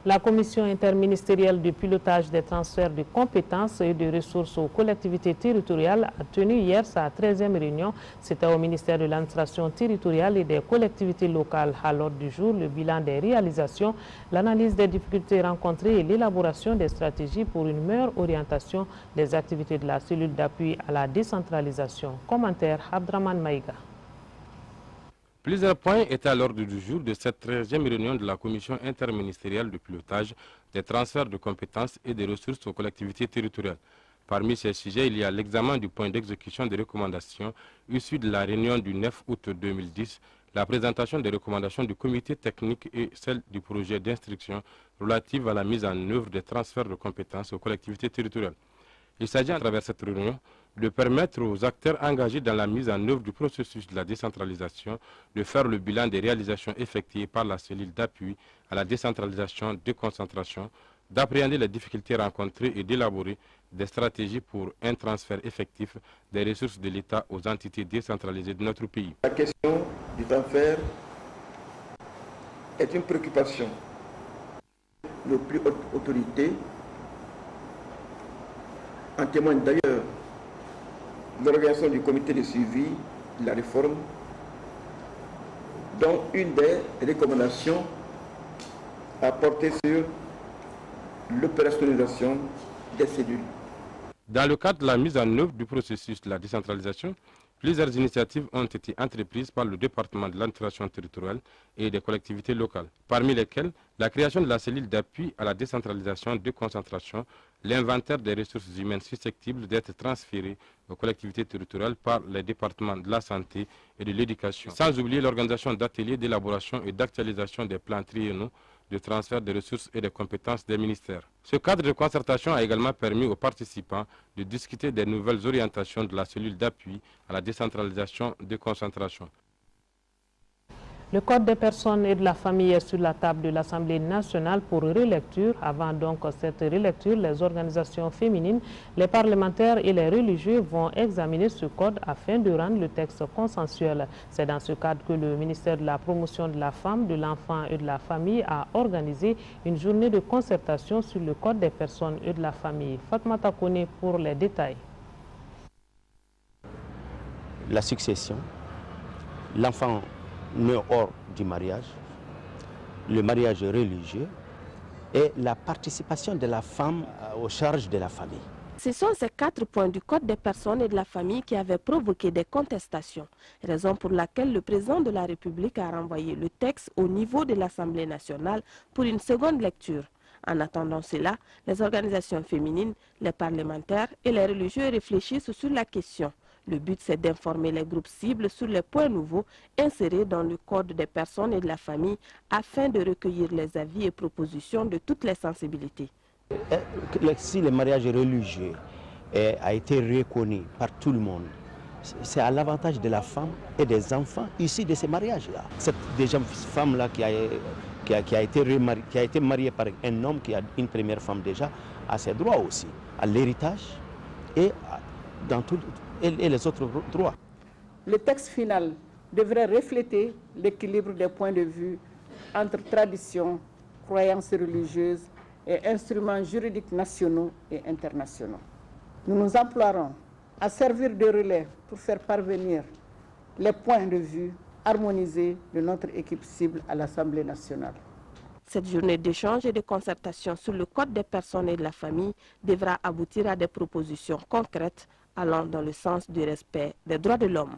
La commission interministérielle du pilotage des transferts de compétences et de ressources aux collectivités territoriales a tenu hier sa 13e réunion. C'était au ministère de l'administration territoriale et des collectivités locales. À l'ordre du jour, le bilan des réalisations, l'analyse des difficultés rencontrées et l'élaboration des stratégies pour une meilleure orientation des activités de la cellule d'appui à la décentralisation. Commentaire Abdraman Maïga. Plusieurs points étaient à l'ordre du jour de cette 13e réunion de la commission interministérielle de pilotage des transferts de compétences et des ressources aux collectivités territoriales. Parmi ces sujets, il y a l'examen du point d'exécution des recommandations issues de la réunion du 9 août 2010, la présentation des recommandations du comité technique et celle du projet d'instruction relative à la mise en œuvre des transferts de compétences aux collectivités territoriales. Il s'agit à travers cette réunion de permettre aux acteurs engagés dans la mise en œuvre du processus de la décentralisation de faire le bilan des réalisations effectuées par la cellule d'appui à la décentralisation, déconcentration, d'appréhender les difficultés rencontrées et d'élaborer des stratégies pour un transfert effectif des ressources de l'État aux entités décentralisées de notre pays. La question du transfert est une préoccupation. Nos plus hautes autorités en témoignent d'ailleurs l'organisation du comité de suivi de la réforme, dont une des recommandations a porté sur l'opérationnalisation des cellules. Dans le cadre de la mise en œuvre du processus de la décentralisation, plusieurs initiatives ont été entreprises par le département de l'administration territoriale et des collectivités locales, parmi lesquelles la création de la cellule d'appui à la décentralisation de concentration, l'inventaire des ressources humaines susceptibles d'être transférées aux collectivités territoriales par les départements de la santé et de l'éducation, sans oublier l'organisation d'ateliers d'élaboration et d'actualisation des plans triennaux de transfert des ressources et des compétences des ministères. Ce cadre de concertation a également permis aux participants de discuter des nouvelles orientations de la cellule d'appui à la décentralisation de concentration. Le Code des personnes et de la famille est sur la table de l'Assemblée nationale pour relecture. Avant donc cette relecture, les organisations féminines, les parlementaires et les religieux vont examiner ce code afin de rendre le texte consensuel. C'est dans ce cadre que le ministère de la Promotion de la Femme, de l'Enfant et de la Famille a organisé une journée de concertation sur le Code des personnes et de la famille. Fatmata Kone pour les détails. La succession, l'enfant né hors du mariage, le mariage religieux et la participation de la femme aux charges de la famille. Ce sont ces 4 points du Code des personnes et de la famille qui avaient provoqué des contestations, raison pour laquelle le président de la République a renvoyé le texte au niveau de l'Assemblée nationale pour une seconde lecture. En attendant cela, les organisations féminines, les parlementaires et les religieux réfléchissent sur la question. Le but, c'est d'informer les groupes cibles sur les points nouveaux insérés dans le Code des personnes et de la famille afin de recueillir les avis et propositions de toutes les sensibilités. Si le mariage religieux a été reconnu par tout le monde, c'est à l'avantage de la femme et des enfants issus de ces mariages-là. Cette femme-là qui a été mariée par un homme qui a une première femme déjà, a ses droits aussi, à l'héritage et les autres droits. Le texte final devrait refléter l'équilibre des points de vue entre traditions, croyances religieuses et instruments juridiques nationaux et internationaux. Nous nous emploierons à servir de relais pour faire parvenir les points de vue harmonisés de notre équipe cible à l'Assemblée nationale. Cette journée d'échange et de concertation sur le Code des personnes et de la famille devra aboutir à des propositions concrètes allant dans le sens du respect des droits de l'homme.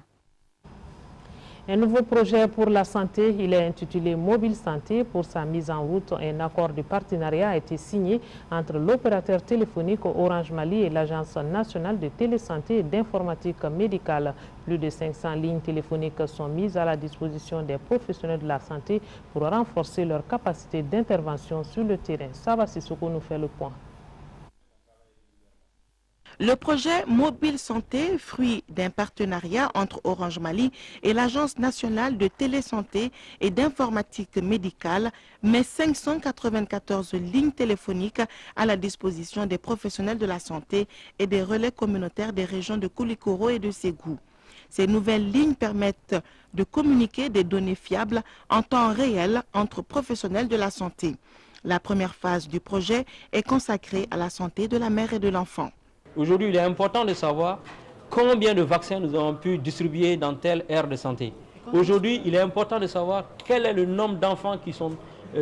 Un nouveau projet pour la santé, il est intitulé Mobile Santé. Pour sa mise en route, un accord de partenariat a été signé entre l'opérateur téléphonique Orange Mali et l'Agence nationale de télésanté et d'informatique médicale. Plus de 500 lignes téléphoniques sont mises à la disposition des professionnels de la santé pour renforcer leur capacité d'intervention sur le terrain. Saba Sissoko nous fait le point. Le projet Mobile Santé, fruit d'un partenariat entre Orange Mali et l'Agence nationale de télésanté et d'informatique médicale, met 594 lignes téléphoniques à la disposition des professionnels de la santé et des relais communautaires des régions de Koulikoro et de Ségou. Ces nouvelles lignes permettent de communiquer des données fiables en temps réel entre professionnels de la santé. La première phase du projet est consacrée à la santé de la mère et de l'enfant. Aujourd'hui, il est important de savoir combien de vaccins nous avons pu distribuer dans telle aire de santé. Aujourd'hui, il est important de savoir quel est le nombre d'enfants qui sont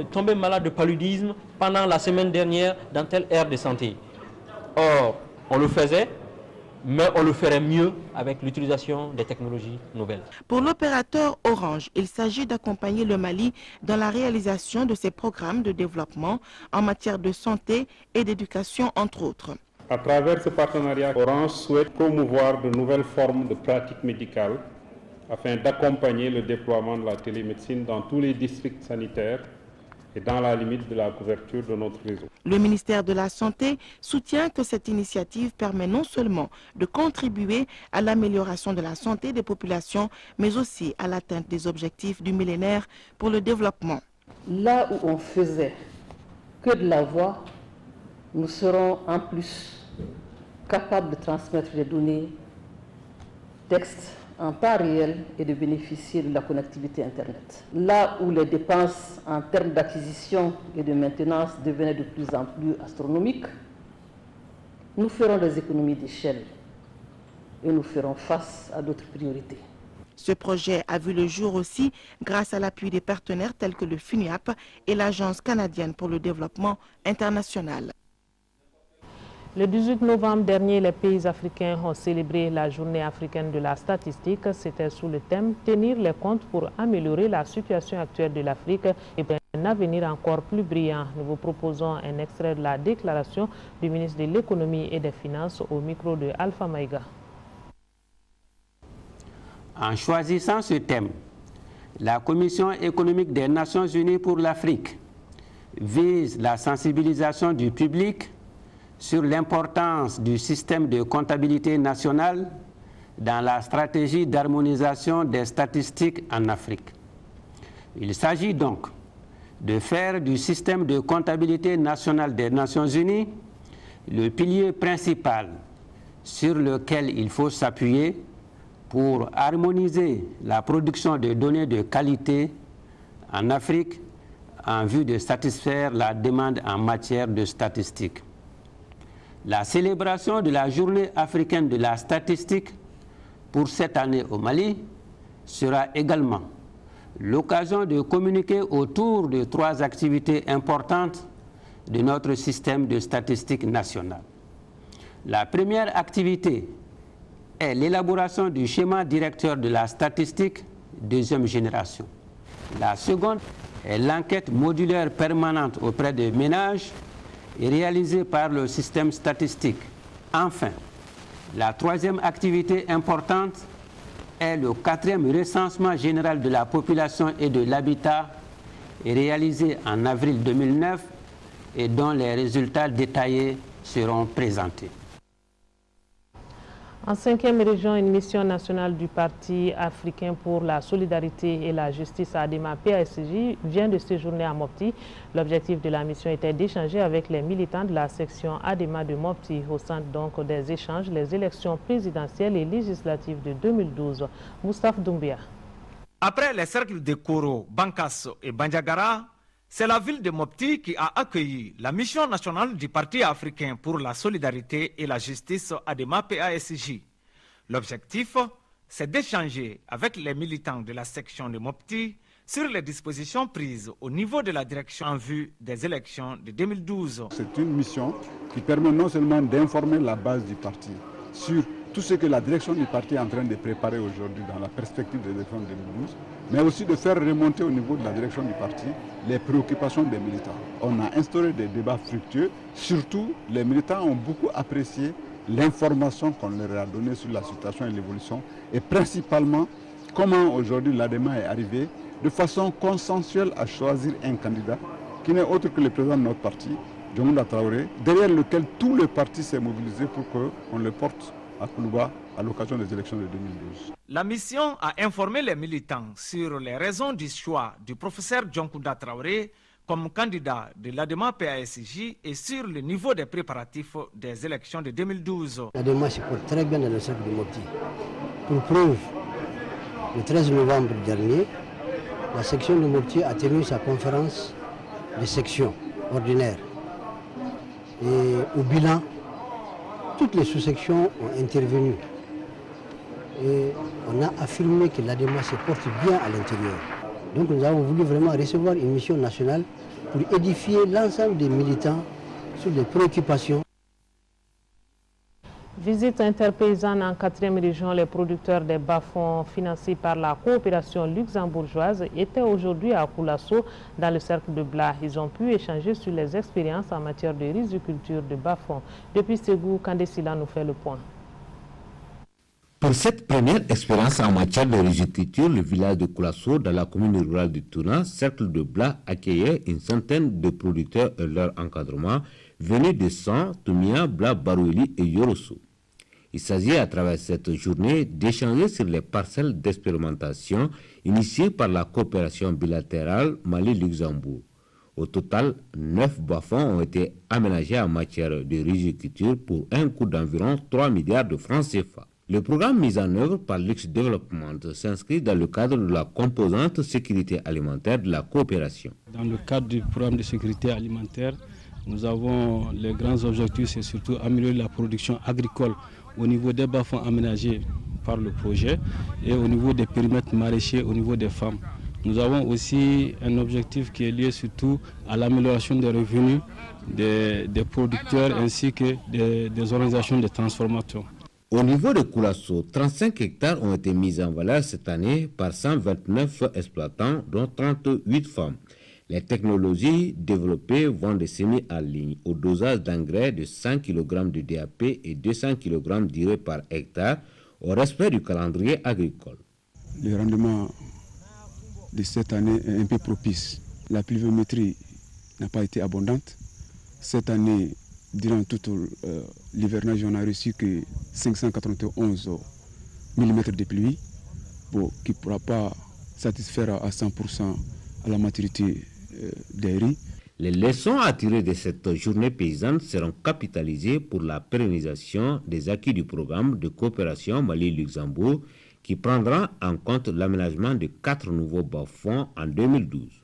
tombés malades de paludisme pendant la semaine dernière dans telle aire de santé. Or, on le faisait, mais on le ferait mieux avec l'utilisation des technologies nouvelles. Pour l'opérateur Orange, il s'agit d'accompagner le Mali dans la réalisation de ses programmes de développement en matière de santé et d'éducation, entre autres. À travers ce partenariat, Orange souhaite promouvoir de nouvelles formes de pratiques médicales afin d'accompagner le déploiement de la télémédecine dans tous les districts sanitaires et dans la limite de la couverture de notre réseau. Le ministère de la Santé soutient que cette initiative permet non seulement de contribuer à l'amélioration de la santé des populations, mais aussi à l'atteinte des objectifs du millénaire pour le développement. Là où on faisait que de la voix, nous serons en plus capables de transmettre les données, textes en temps réel et de bénéficier de la connectivité Internet. Là où les dépenses en termes d'acquisition et de maintenance devenaient de plus en plus astronomiques, nous ferons des économies d'échelle et nous ferons face à d'autres priorités. Ce projet a vu le jour aussi grâce à l'appui des partenaires tels que le FUNIAP et l'Agence canadienne pour le développement international. Le 18 novembre dernier, les pays africains ont célébré la journée africaine de la statistique. C'était sous le thème « Tenir les comptes pour améliorer la situation actuelle de l'Afrique et pour un avenir encore plus brillant ». Nous vous proposons un extrait de la déclaration du ministre de l'Économie et des Finances au micro de Alpha Maïga. En choisissant ce thème, la Commission économique des Nations Unies pour l'Afrique vise la sensibilisation du public sur l'importance du système de comptabilité nationale dans la stratégie d'harmonisation des statistiques en Afrique. Il s'agit donc de faire du système de comptabilité nationale des Nations Unies le pilier principal sur lequel il faut s'appuyer pour harmoniser la production de données de qualité en Afrique en vue de satisfaire la demande en matière de statistiques. La célébration de la Journée africaine de la statistique pour cette année au Mali sera également l'occasion de communiquer autour de 3 activités importantes de notre système de statistique national. La première activité est l'élaboration du schéma directeur de la statistique deuxième génération. La seconde est l'enquête modulaire permanente auprès des ménages et réalisée par le système statistique. Enfin, la troisième activité importante est le 4e recensement général de la population et de l'habitat réalisé en avril 2009 et dont les résultats détaillés seront présentés. En 5e région, une mission nationale du Parti africain pour la solidarité et la justice ADEMA PASJ vient de séjourner à Mopti. L'objectif de la mission était d'échanger avec les militants de la section ADEMA de Mopti au centre donc des échanges, les élections présidentielles et législatives de 2012. Moustapha Doumbia. Après les cercles de Koro, Bankasso et Bandiagara, c'est la ville de Mopti qui a accueilli la mission nationale du Parti africain pour la solidarité et la justice ADEMA PASJ. L'objectif, c'est d'échanger avec les militants de la section de Mopti sur les dispositions prises au niveau de la direction en vue des élections de 2012. C'est une mission qui permet non seulement d'informer la base du parti sur tout ce que la direction du parti est en train de préparer aujourd'hui dans la perspective des élections de 2012, mais aussi de faire remonter au niveau de la direction du parti les préoccupations des militants. On a instauré des débats fructueux, surtout les militants ont beaucoup apprécié l'information qu'on leur a donnée sur la situation et l'évolution, et principalement comment aujourd'hui l'ADEMA est arrivé de façon consensuelle à choisir un candidat qui n'est autre que le président de notre parti, Diongounda Traoré, derrière lequel tout le parti s'est mobilisé pour qu'on le porte à Koulouba à l'occasion des élections de 2012. La mission a informé les militants sur les raisons du choix du professeur Diongounda Traoré comme candidat de l'ADEMA PASJ et sur le niveau des préparatifs des élections de 2012. L'ADEMA se porte très bien dans le cercle de Mopti. Pour preuve, le 13 novembre dernier, la section de Mopti a tenu sa conférence de section ordinaire. Et au bilan, toutes les sous-sections ont intervenu. Et on a affirmé que l'ADEMA se porte bien à l'intérieur. Donc nous avons voulu vraiment recevoir une mission nationale pour édifier l'ensemble des militants sur les préoccupations. Visite interpaysanne en 4e région, les producteurs des bas-fonds financés par la coopération luxembourgeoise étaient aujourd'hui à Koulasso dans le cercle de Blas. Ils ont pu échanger sur les expériences en matière de riziculture de bas-fonds. Depuis Ségou, Kandesila nous fait le point. Pour cette première expérience en matière de riziculture, le village de Koulasso, dans la commune rurale de Touna, cercle de Blas, accueillait une centaine de producteurs et leur encadrement venus de San, Toumia, Blas, Baroueli et Yorosso. Il s'agit à travers cette journée d'échanger sur les parcelles d'expérimentation initiées par la coopération bilatérale Mali-Luxembourg. Au total, 9 bas-fonds ont été aménagés en matière de riziculture pour un coût d'environ 3 milliards de francs CFA. Le programme mis en œuvre par Lux Development s'inscrit dans le cadre de la composante sécurité alimentaire de la coopération. Dans le cadre du programme de sécurité alimentaire, nous avons les grands objectifs, c'est surtout améliorer la production agricole au niveau des bas-fonds aménagés par le projet, et au niveau des périmètres maraîchers, au niveau des femmes. Nous avons aussi un objectif qui est lié surtout à l'amélioration des revenus des producteurs ainsi que des organisations de transformation. Au niveau de Koulasso, 35 hectares ont été mis en valeur cette année par 129 exploitants, dont 38 femmes. Les technologies développées vont des semis en ligne au dosage d'engrais de 100 kg de DAP et 200 kg d'urée par hectare au respect du calendrier agricole. Le rendement de cette année est un peu propice. La pluviométrie n'a pas été abondante. Cette année, durant tout l'hivernage, on a reçu que 591 mm de pluie, qui ne pourra pas satisfaire à 100% à la maturité des riz. Les leçons à tirer de cette journée paysanne seront capitalisées pour la pérennisation des acquis du programme de coopération Mali-Luxembourg qui prendra en compte l'aménagement de 4 nouveaux bas-fonds en 2012.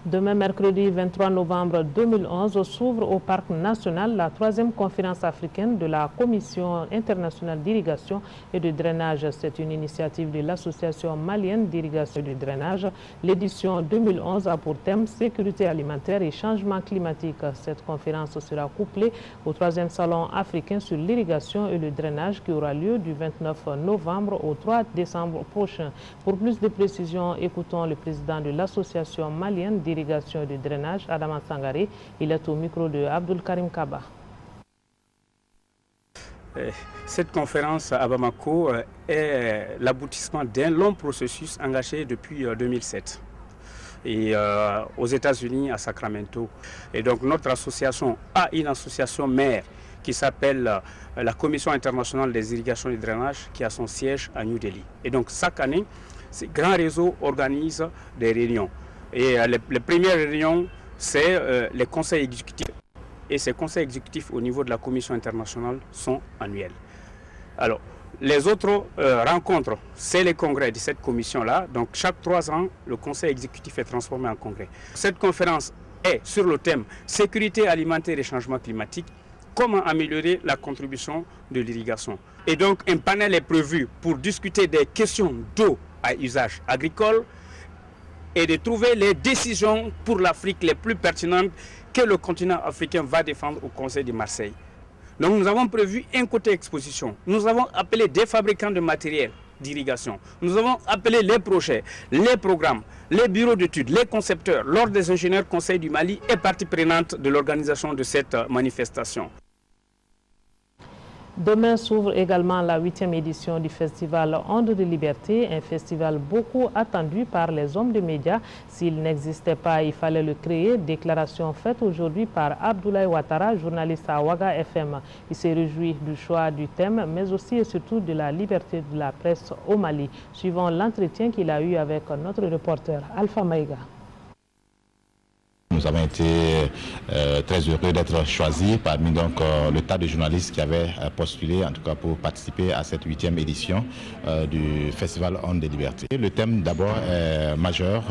Demain, mercredi 23 novembre 2011, s'ouvre au Parc national la 3e conférence africaine de la Commission internationale d'irrigation et de drainage. C'est une initiative de l'Association malienne d'irrigation et de drainage. L'édition 2011 a pour thème sécurité alimentaire et changement climatique. Cette conférence sera couplée au 3e salon africain sur l'irrigation et le drainage qui aura lieu du 29 novemre au 3 décembre prochain. Pour plus de précisions, écoutons le président de l'Association malienne d'irrigation et de drainage, Adama Sangaré. Il est au micro de Abdul Karim Kaba. Cette conférence à Bamako est l'aboutissement d'un long processus engagé depuis 2007 et aux États-Unis, à Sacramento. Et donc notre association a une association mère qui s'appelle la Commission internationale des irrigations et du drainage qui a son siège à New Delhi. Et donc chaque année, ces grands réseaux organisent des réunions. Et les premières réunions, c'est les conseils exécutifs. Et ces conseils exécutifs au niveau de la Commission internationale sont annuels. Alors, les autres rencontres, c'est les congrès de cette commission-là. Donc, chaque 3 ans, le conseil exécutif est transformé en congrès. Cette conférence est sur le thème sécurité alimentaire et changement climatique. Comment améliorer la contribution de l'irrigation. Et donc, un panel est prévu pour discuter des questions d'eau à usage agricole et de trouver les décisions pour l'Afrique les plus pertinentes que le continent africain va défendre au Conseil de Marseille. Donc nous avons prévu un côté exposition. Nous avons appelé des fabricants de matériel d'irrigation. Nous avons appelé les projets, les programmes, les bureaux d'études, les concepteurs, l'Ordre des ingénieurs Conseil du Mali et partie prenante de l'organisation de cette manifestation. Demain s'ouvre également la 8e édition du festival Ondes de Liberté, un festival beaucoup attendu par les hommes de médias. S'il n'existait pas, il fallait le créer. Déclaration faite aujourd'hui par Abdoulaye Ouattara, journaliste à Ouaga FM. Il s'est réjoui du choix du thème, mais aussi et surtout de la liberté de la presse au Mali. Suivant l'entretien qu'il a eu avec notre reporter Alpha Maïga. Nous avons été très heureux d'être choisis parmi le tas de journalistes qui avaient postulé en tout cas pour participer à cette 8e édition du Festival Ondes de Liberté. Le thème d'abord est majeur,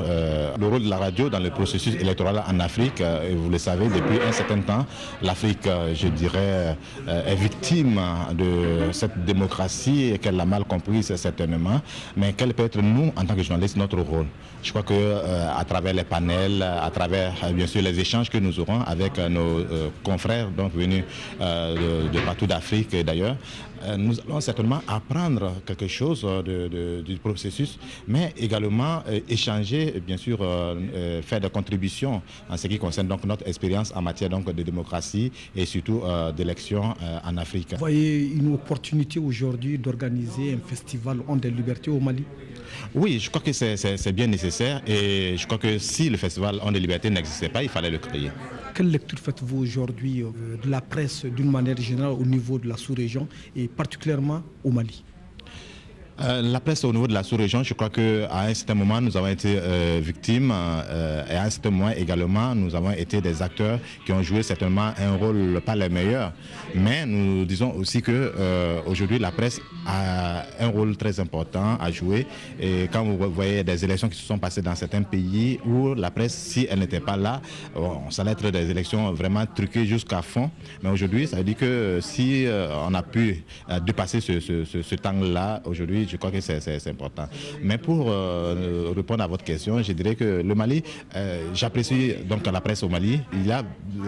le rôle de la radio dans le processus électoral en Afrique. Et vous le savez, depuis un certain temps, l'Afrique, je dirais, est victime de cette démocratie et qu'elle l'a mal comprise certainement. Mais quel peut être nous, en tant que journalistes, notre rôle? Je crois qu'à travers les panels, à travers bien sûr les échanges que nous aurons avec nos confrères venus de partout d'Afrique et d'ailleurs, nous allons certainement apprendre quelque chose du processus, mais également échanger, bien sûr, faire des contributions en ce qui concerne notre expérience en matière de démocratie et surtout d'élections en Afrique. Vous voyez une opportunité aujourd'hui d'organiser un festival Ondes de Liberté au Mali? Oui, je crois que c'est bien nécessaire et je crois que si le festival Ondes de Liberté n'existait pas, il fallait le créer. Quelle lecture faites-vous aujourd'hui de la presse d'une manière générale au niveau de la sous-région et particulièrement au Mali? La presse au niveau de la sous-région, je crois qu'à un certain moment, nous avons été victimes et à un certain moment également, nous avons été des acteurs qui ont joué certainement un rôle pas le meilleur. Mais nous disons aussi qu'aujourd'hui, la presse a un rôle très important à jouer. Et quand vous voyez des élections qui se sont passées dans certains pays où la presse, si elle n'était pas là, ça allait être des élections vraiment truquées jusqu'à fond. Mais aujourd'hui, ça veut dire que si on a pu dépasser ce temps-là, aujourd'hui, je crois que c'est important. Mais pour répondre à votre question, je dirais que le Mali, j'apprécie donc la presse au Mali. Il y a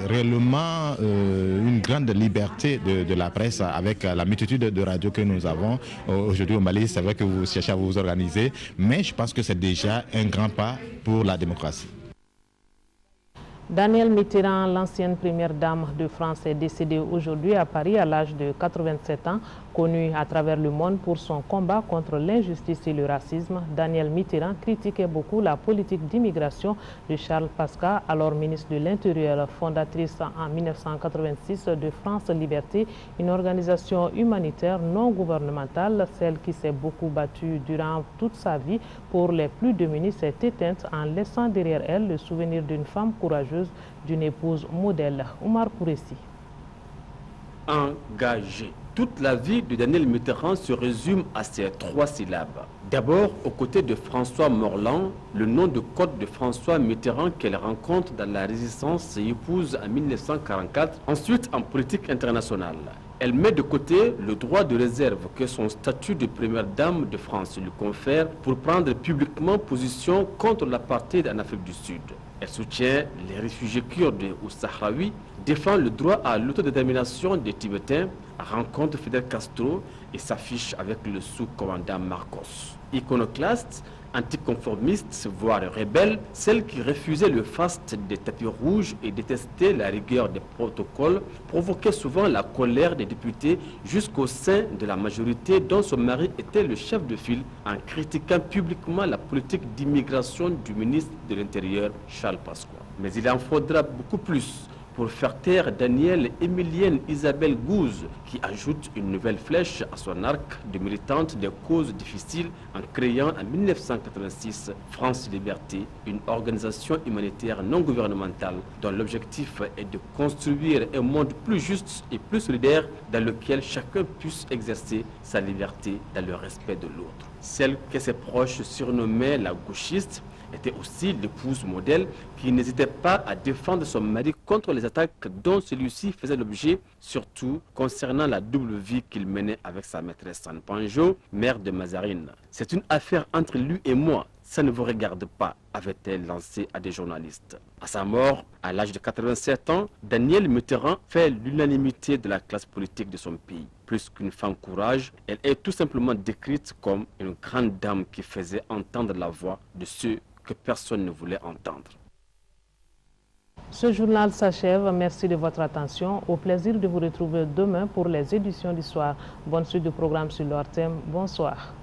réellement une grande liberté de la presse avec la multitude de radios que nous avons aujourd'hui au Mali. C'est vrai que vous cherchez à vous organiser, mais je pense que c'est déjà un grand pas pour la démocratie. Danielle Mitterrand, l'ancienne première dame de France, est décédée aujourd'hui à Paris à l'âge de 87 ans. Connue à travers le monde pour son combat contre l'injustice et le racisme, Danielle Mitterrand critiquait beaucoup la politique d'immigration de Charles Pasqua, alors ministre de l'Intérieur, fondatrice en 1986 de France Liberté, une organisation humanitaire non gouvernementale. Celle qui s'est beaucoup battue durant toute sa vie pour les plus démunis s'est éteinte en laissant derrière elle le souvenir d'une femme courageuse, d'une épouse modèle. Omar Kouressi. Engagé. Toute la vie de Danielle Mitterrand se résume à ces 3 syllabes. D'abord, aux côtés de François Morland, le nom de code de François Mitterrand qu'elle rencontre dans la résistance et épouse en 1944. Ensuite, en politique internationale. Elle met de côté le droit de réserve que son statut de première dame de France lui confère pour prendre publiquement position contre l'apartheid en Afrique du Sud. Elle soutient les réfugiés kurdes ou sahraouis, défend le droit à l'autodétermination des Tibétains, rencontre Fidel Castro et s'affiche avec le sous-commandant Marcos. Iconoclaste, anticonformiste, voire rebelle, celle qui refusait le faste des tapis rouges et détestait la rigueur des protocoles, provoquait souvent la colère des députés jusqu'au sein de la majorité dont son mari était le chef de file en critiquant publiquement la politique d'immigration du ministre de l'Intérieur, Charles Pasqua. Mais il en faudra beaucoup plus pour faire taire Danielle Émilienne Isabelle Gouze, qui ajoute une nouvelle flèche à son arc de militante des causes difficiles en créant en 1986 France Liberté, une organisation humanitaire non gouvernementale dont l'objectif est de construire un monde plus juste et plus solidaire dans lequel chacun puisse exercer sa liberté dans le respect de l'autre. Celle que ses proches surnommaient la gauchiste était aussi l'épouse modèle qui n'hésitait pas à défendre son mari contre les attaques dont celui-ci faisait l'objet, surtout concernant la double vie qu'il menait avec sa maîtresse Anne Panjo, mère de Mazarine. C'est une affaire entre lui et moi, ça ne vous regarde pas, avait-elle lancé à des journalistes. À sa mort, à l'âge de 87 ans, Danielle Mitterrand fait l'unanimité de la classe politique de son pays. Plus qu'une femme courage, elle est tout simplement décrite comme une grande dame qui faisait entendre la voix de ceux que personne ne voulait entendre. Ce journal s'achève. Merci de votre attention. Au plaisir de vous retrouver demain pour les éditions du soir. Bonne suite de programme sur leur thème. Bonsoir.